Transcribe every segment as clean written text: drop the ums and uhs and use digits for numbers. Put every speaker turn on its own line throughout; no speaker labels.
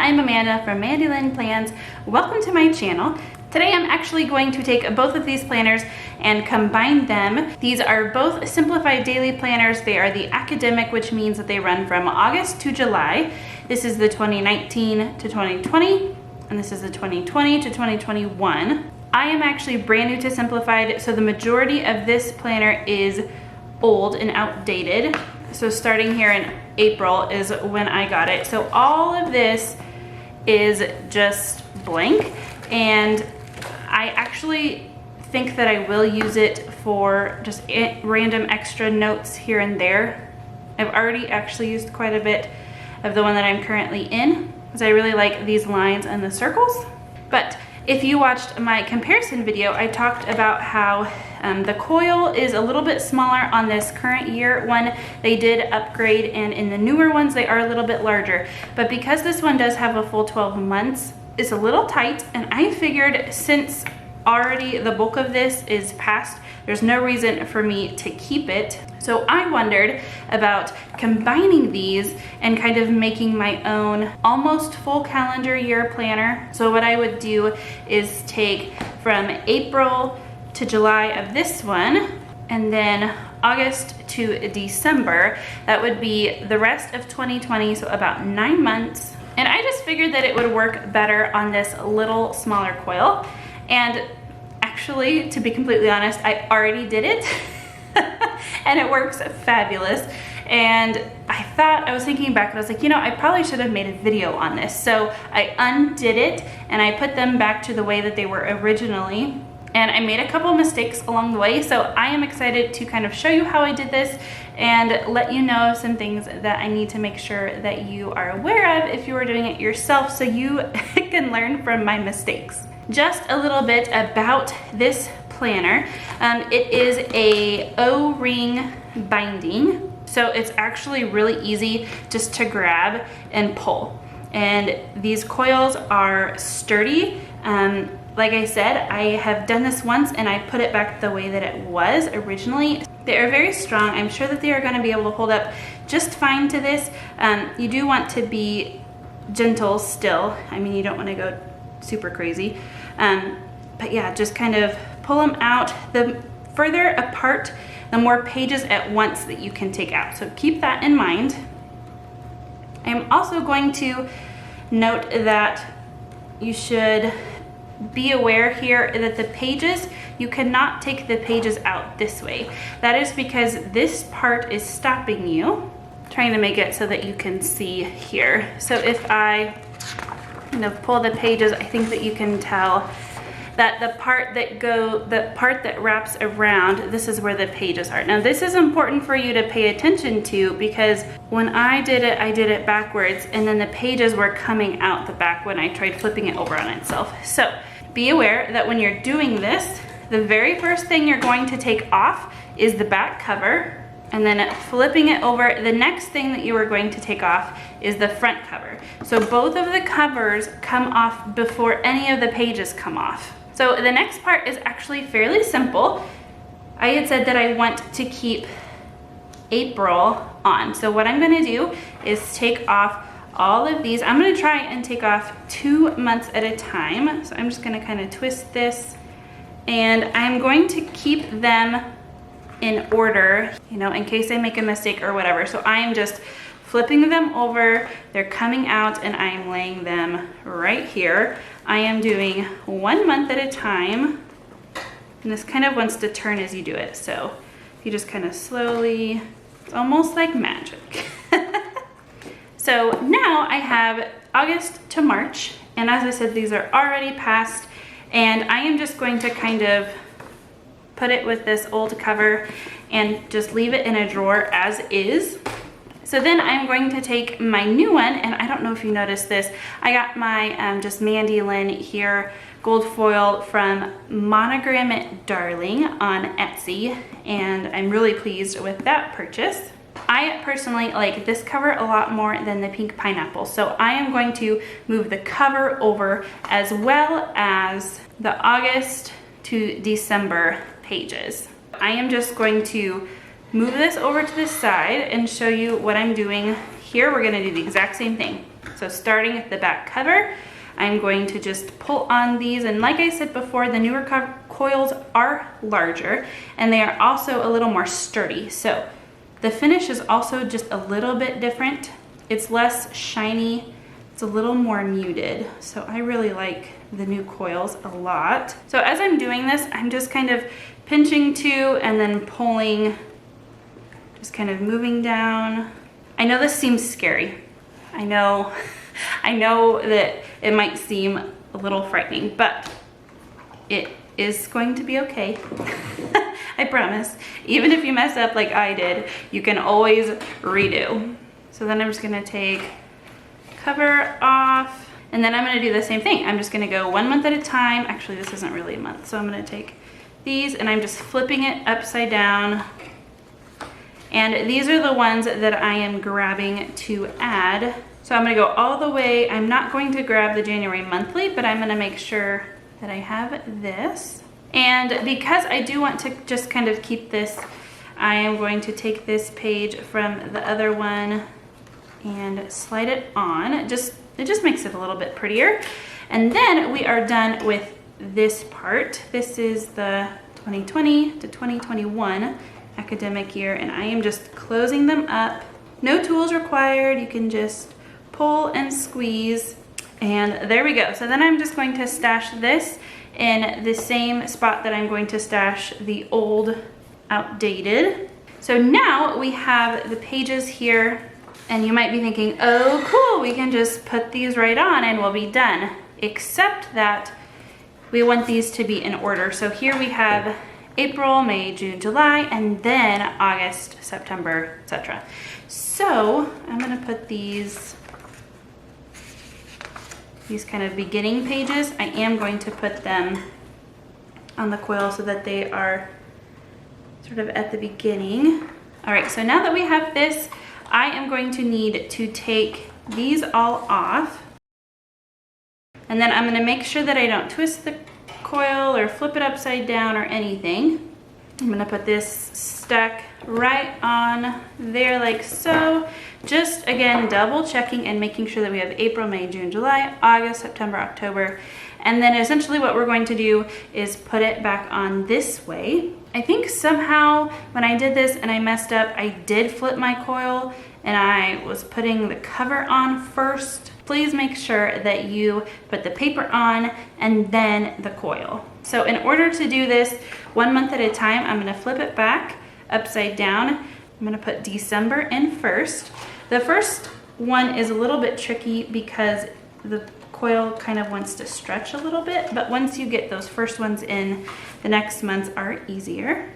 I'm Amanda from Mandy Lynn Plans. Welcome to my channel. Today I'm actually going to take both of these planners and combine them. These are both Simplified Daily planners. They are the academic, which means that they run from August to July. This is the 2019 to 2020, and this is the 2020 to 2021. I am actually brand new to Simplified, so the majority of this planner is old and outdated. So starting here in April is when I got it. So all of this is just blank, and I actually think that I will use it for just random extra notes here and there. I've already actually used quite a bit of the one that I'm currently in, because I really like these lines and the circles. But if you watched my comparison video, I talked about how the coil is a little bit smaller on this current year one. They did upgrade, and in the newer ones they are a little bit larger. But because this one does have a full 12 months, it's a little tight, and I figured since already the bulk of this is past, there's no reason for me to keep it. So I wondered about combining these and kind of making my own almost full calendar year planner. So what I would do is take from April to July of this one, and then August to December. That would be the rest of 2020, so about 9 months. And I just figured that it would work better on this little smaller coil. And actually, to be completely honest, I already did it. And it works fabulous. And I was thinking back, and I was like, you know, I probably should have made a video on this. So I undid it and I put them back to the way that they were originally. And I made a couple mistakes along the way. So I am excited to kind of show you how I did this and let you know some things that I need to make sure that you are aware of if you are doing it yourself, so you can learn from my mistakes. Just a little bit about this planner. It is a O-ring binding, so it's actually really easy just to grab and pull. And these coils are sturdy. Like I said, I have done this once and I put it back the way that it was originally. They are very strong. I'm sure that they are going to be able to hold up just fine to this. You do want to be gentle still. I mean, you don't want to go super crazy. But yeah, just kind of pull them out. The further apart, the more pages at once that you can take out. So keep that in mind. I'm also going to note that you should be aware here that the pages, you cannot take the pages out this way. That is because this part is stopping you. I'm trying to make it so that you can see here. So if I kind of pull the pages, I think that you can tell that the part that wraps around, this is where the pages are. Now this is important for you to pay attention to, because when I did it backwards, and then the pages were coming out the back when I tried flipping it over on itself. So be aware that when you're doing this, the very first thing you're going to take off is the back cover, and then flipping it over, the next thing that you are going to take off is the front cover. So both of the covers come off before any of the pages come off. So the next part is actually fairly simple. I had said that I want to keep April on. So what I'm gonna do is take off all of these. I'm gonna try and take off 2 months at a time. So I'm just gonna kind of twist this, and I'm going to keep them in order, you know, in case I make a mistake or whatever. So I am just flipping them over, they're coming out, and I am laying them right here. I am doing 1 month at a time, and this kind of wants to turn as you do it. So you just kind of slowly, it's almost like magic. So now I have August to March, and as I said, these are already past, and I am just going to kind of put it with this old cover and just leave it in a drawer as is. So then I'm going to take my new one, and I don't know if you noticed this, I got my just Mandy Lynn here gold foil from Monogram It Darling on Etsy, and I'm really pleased with that purchase. I personally like this cover a lot more than the pink pineapple, so I am going to move the cover over as well as the August to December pages. I am just going to move this over to the side and show you what I'm doing here. We're gonna do the exact same thing. So So starting at the back cover, I'm going to just pull on these, and like I said before, the newer coils are larger and they are also a little more sturdy. So the finish is also just a little bit different. It's less shiny, it's a little more muted. So I really like the new coils a lot. So as I'm doing this, I'm just kind of pinching two and then pulling, just kind of moving down. I know this seems scary. I know that it might seem a little frightening, but it is going to be okay. I promise. Even if you mess up like I did, you can always redo. So then I'm just gonna take cover off, and then I'm gonna do the same thing. I'm just gonna go 1 month at a time. Actually, this isn't really a month, so I'm gonna take these and I'm just flipping it upside down. And these are the ones that I am grabbing to add. So I'm gonna go all the way. I'm not going to grab the January monthly, but I'm gonna make sure that I have this. And because I do want to just kind of keep this, I am going to take this page from the other one and slide it on. It just makes it a little bit prettier. And then we are done with this part. This is the 2020 to 2021 academic year, and I am just closing them up. No tools required. You can just pull and squeeze, and there we go. So then I'm just going to stash this in the same spot that I'm going to stash the old outdated. So now we have the pages here, and you might be thinking, oh cool, we can just put these right on and we'll be done. Except that we want these to be in order. So here we have April, May, June, July, and then August, September, etc. So I'm gonna put these kind of beginning pages, I am going to put them on the coil so that they are sort of at the beginning. All right, so now that we have this, I am going to need to take these all off. And then I'm gonna make sure that I don't twist the coil or flip it upside down or anything. I'm gonna put this stack right on there like so. Just again, double checking and making sure that we have April, May, June, July, August, September, October. And then essentially what we're going to do is put it back on this way. I think somehow when I did this and I messed up, I did flip my coil and I was putting the cover on first. Please make sure that you put the paper on and then the coil. So in order to do this 1 month at a time, I'm gonna flip it back upside down. I'm gonna put December in first. The first one is a little bit tricky because the coil kind of wants to stretch a little bit, but once you get those first ones in, the next months are easier.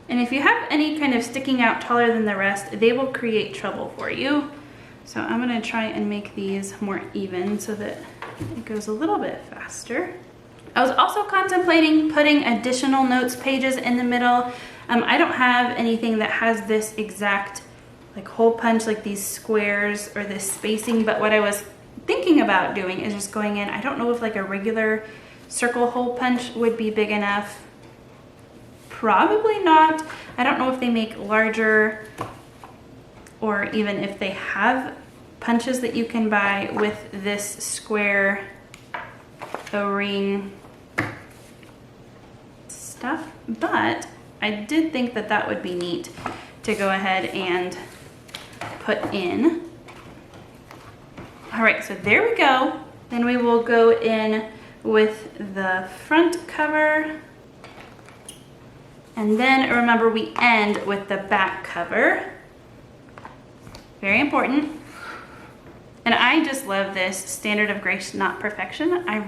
And if you have any kind of sticking out taller than the rest, they will create trouble for you. So I'm gonna try and make these more even so that it goes a little bit faster. I was also contemplating putting additional notes pages in the middle. I don't have anything that has this exact like hole punch, like these squares or this spacing, but what I was thinking about doing is just going in. I don't know if like a regular circle hole punch would be big enough. Probably not. I don't know if they make larger or even if they have punches that you can buy with this square O-ring stuff, but I did think that that would be neat to go ahead and put in. All right, so there we go. Then we will go in with the front cover. And then remember, we end with the back cover. Very important. And I just love this Standard of Grace, Not Perfection. I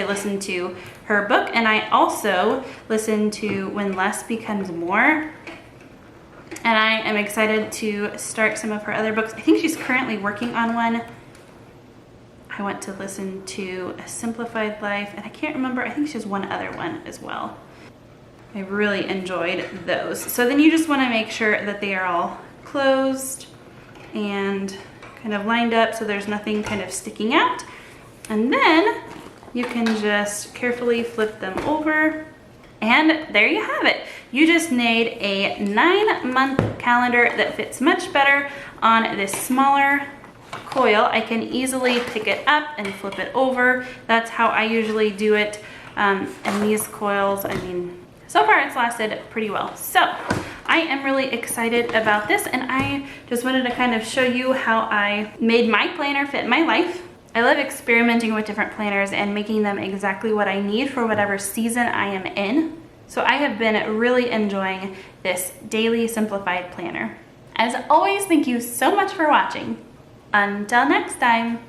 listened to her book, and I also listened to When Less Becomes More. And I am excited to start some of her other books. I think she's currently working on one. I went to listen to A Simplified Life, and I can't remember, I think she has one other one as well. I really enjoyed those. So then you just want to make sure that they are all closed and kind of lined up so there's nothing kind of sticking out. And then you can just carefully flip them over, and there you have it. You just made a 9-month calendar that fits much better on this smaller coil, I can easily pick it up and flip it over. That's how I usually do it. And these coils, I mean, so far it's lasted pretty well. So I am really excited about this, and I just wanted to kind of show you how I made my planner fit my life. I love experimenting with different planners and making them exactly what I need for whatever season I am in. So I have been really enjoying this daily simplified planner. As always, thank you so much for watching. Until next time.